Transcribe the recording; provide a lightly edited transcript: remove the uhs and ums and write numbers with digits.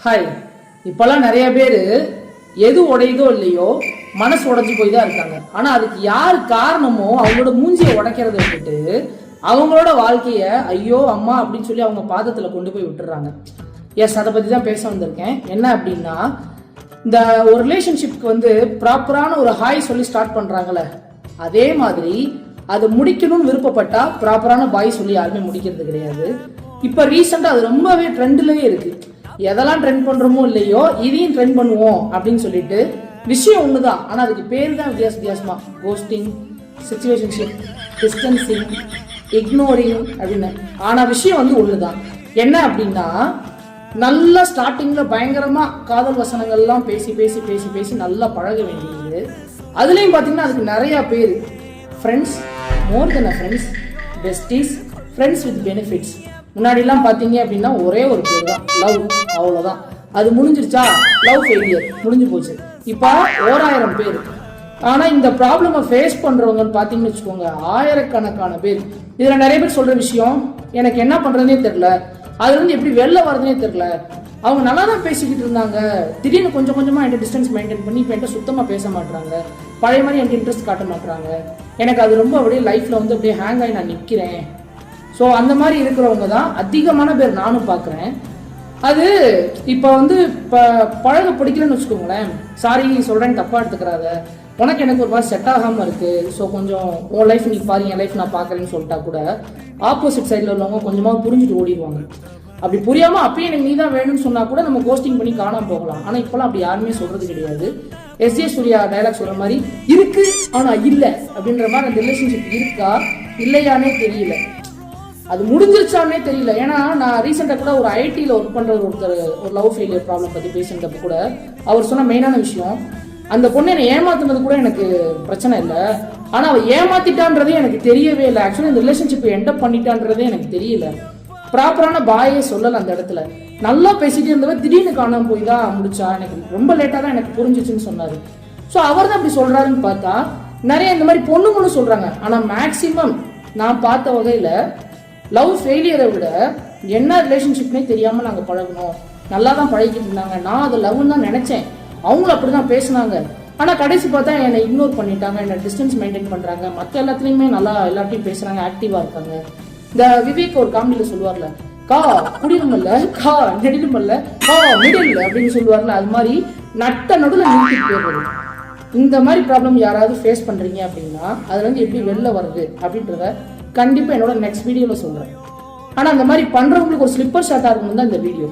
Hi. இப்போல்லாம் நிறைய பேர் எது உடையுதோ இல்லையோ மனசு உடைஞ்சு போய் தான் இருக்காங்க. ஆனால் அதுக்கு யார் காரணமோ அவங்களோட மூஞ்சியை உடைக்கிறத விட்டுட்டு அவங்களோட வாழ்க்கையை ஐயோ அம்மா அப்படின்னு சொல்லி அவங்க பாதத்தில் கொண்டு போய் விட்டுறாங்க. எஸ், அதை பற்றி தான் பேச வந்திருக்கேன். என்ன அப்படின்னா, இந்த ஒரு ரிலேஷன்ஷிப்க்கு ப்ராப்பரான ஒரு ஹாய் சொல்லி ஸ்டார்ட் பண்ணுறாங்களே, அதே மாதிரி அது முடிக்கணும்னு விருப்பப்பட்டா ப்ராப்பரான பாய் சொல்லி யாருமே முடிக்கிறது கிடையாது. இப்போ ரீசெண்டாக அது ரொம்பவே ட்ரெண்ட்லயே இருக்கு. எதெல்லாம் ட்ரெண்ட் பண்றோமோ இல்லையோ இதையும் ட்ரெண்ட் பண்ணுவோம் அப்படின்னு சொல்லிட்டு விஷயம் ஒண்ணுதான், ஆனா அதுக்கு பேர் தான் வித்தியாசமா கோஸ்டிங், சிச்சுவேஷன்ஷிப், டிஸ்டன்சிங், இக்னோரிங் அப்படின்னு. ஆனா விஷயம் ஒண்ணுதான். என்ன அப்படின்னா, நல்லா ஸ்டார்டிங்ல பயங்கரமா காதல் வசனங்கள்லாம் பேசி பேசி பேசி பேசி நல்லா பழக வேண்டியது. அதுலயும் பாத்தீங்கன்னா அதுக்கு நிறைய பேர் friends, more then friends, besties, friends with benefits. முன்னாடிலாம் பார்த்தீங்க அப்படின்னா ஒரே ஒரு பேர் தான், லவ், அவ்வளோதான். அது முடிஞ்சிருச்சா, லவ் ஃபெயிலியர், முடிஞ்சு போச்சு. இப்போ 1000 பேர். ஆனால் இந்த ப்ராப்ளமை ஃபேஸ் பண்ணுறவங்கன்னு பார்த்தீங்கன்னு வச்சுக்கோங்க, ஆயிரக்கணக்கான பேர். இதில் நிறைய பேர் சொல்கிற விஷயம், எனக்கு என்ன பண்ணுறதுனே தெரில, அதுலேருந்து எப்படி வெளில வர்றதுனே தெரில. அவங்க நல்லா தான் பேசிக்கிட்டு இருந்தாங்க, திடீர்னு கொஞ்சம் கொஞ்சமாக என்கிட்ட டிஸ்டன்ஸ் மெயின்டைன் பண்ணி இப்போ என்கிட்ட சுத்தமாக பேச மாட்டாங்க, பழைய மாதிரி எனக்கு இன்ட்ரெஸ்ட் காட்ட மாட்டாங்க, எனக்கு அது ரொம்ப அப்படியே லைஃப்பில் அப்படியே ஹேங் ஆகி நான் நிற்கிறேன். ஸோ அந்த மாதிரி இருக்கிறவங்க தான் அதிகமான பேர் நானும் பார்க்குறேன். அது இப்போ இப்போ பழக பிடிக்கலன்னு வச்சுக்கோங்களேன், சாரி சொல்கிறேன்னு தப்பாக எடுத்துக்கிறாத, உனக்கு எனக்கு ஒரு மாதிரி செட் ஆகாமல் இருக்குது, ஸோ கொஞ்சம் உன் லைஃப் நீ பாரு, என் லைஃப் நான் பார்க்குறேன்னு சொல்லிட்டா கூட ஆப்போசிட் சைடில் உள்ளவங்க கொஞ்சமாக புரிஞ்சுட்டு ஓடிடுவாங்க. அப்படி புரியாமல் அப்பயே எனக்கு நீ தான் வேணும்னு சொன்னால் கூட நம்ம கோஸ்டிங் பண்ணி காணாமல் போகலாம். ஆனால் இப்போலாம் அப்படி யாருமே சொல்கிறது கிடையாது. எஸ்ஜே சூர்யா டைலாக் சொல்கிற மாதிரி இருக்கு ஆனால் இல்லை அப்படின்ற மாதிரி அந்த ரிலேஷன்ஷிப் இருக்கா இல்லையானே தெரியல, அது முடிஞ்சிருச்சானே தெரியல. ஏன்னா நான் ரீசெண்டாக கூட ஒரு ஐடியில் ஒர்க் பண்ணுற ஒருத்தர் ஒரு லவ் ஃபெயிலியர் ப்ராப்ளம் பற்றி பேசுனப்போ கூட அவர் சொன்ன மெயினான விஷயம், அந்த பொண்ணை என்னை ஏமாத்துனது கூட எனக்கு பிரச்சனை இல்லை, ஆனால் அவள் ஏமாத்திட்டான்றதே எனக்கு தெரியவே இல்லை. ஆக்சுவலி இந்த ரிலேஷன்ஷிப்பை எண்டப் பண்ணிட்டான்றதே எனக்கு தெரியல. ப்ராப்பரான பாயே சொல்லலை அந்த இடத்துல. நல்லா பேசிட்டு இருந்தவன் திடீர்னு காணாமல் போய் தான் முடிச்சா, எனக்கு ரொம்ப லேட்டாக தான் எனக்கு புரிஞ்சிச்சுன்னு சொன்னார். ஸோ அவர் தான் அப்படி சொல்கிறாருன்னு பார்த்தா நிறைய இந்த மாதிரி பொண்ணுங்களும் சொல்கிறாங்க. ஆனால் மேக்சிமம் நான் பார்த்த வகையில் லவ் ஃபெயிலியரை விட என்ன ரிலேஷன்ஷிப்னே தெரியாமல் நாங்கள் பழகணும், நல்லா தான் பழகிட்டு இருந்தாங்க, நான் அதை லவ்னு தான் நினச்சேன், அவங்களும் அப்படி தான் பேசினாங்க, ஆனால் கடைசி பார்த்தா என்னை இக்னோர் பண்ணிட்டாங்க, என்னை டிஸ்டன்ஸ் மெயின்டைன் பண்ணுறாங்க, மற்ற எல்லாத்துலேயுமே நல்லா எல்லாத்தையும் பேசுகிறாங்க, ஆக்டிவாக இருக்காங்க. இந்த விவேக் ஒரு காமெடியில் சொல்லுவார்ல, கா குடிலுமல்ல, கா நெடிலுமல்ல, கா மிடில் அப்படின்னு சொல்லுவார்ல, அது மாதிரி நட்ட நடுவில் நிறுத்திட்டு போயிடுறது. இந்த மாதிரி ப்ராப்ளம் யாராவது ஃபேஸ் பண்ணுறீங்க அப்படின்னா அதுலேருந்து எப்படி வெளில வருது அப்படின்றத கண்டிப்பாக என்னோட நெக்ஸ்ட் வீடியோவில் சொல்கிறேன். ஆனால் அந்த மாதிரி பண்ணுறவங்களுக்கு ஒரு ஸ்லிப்பர் ஷாட்டாக இருக்கணும் தான் இந்த வீடியோ.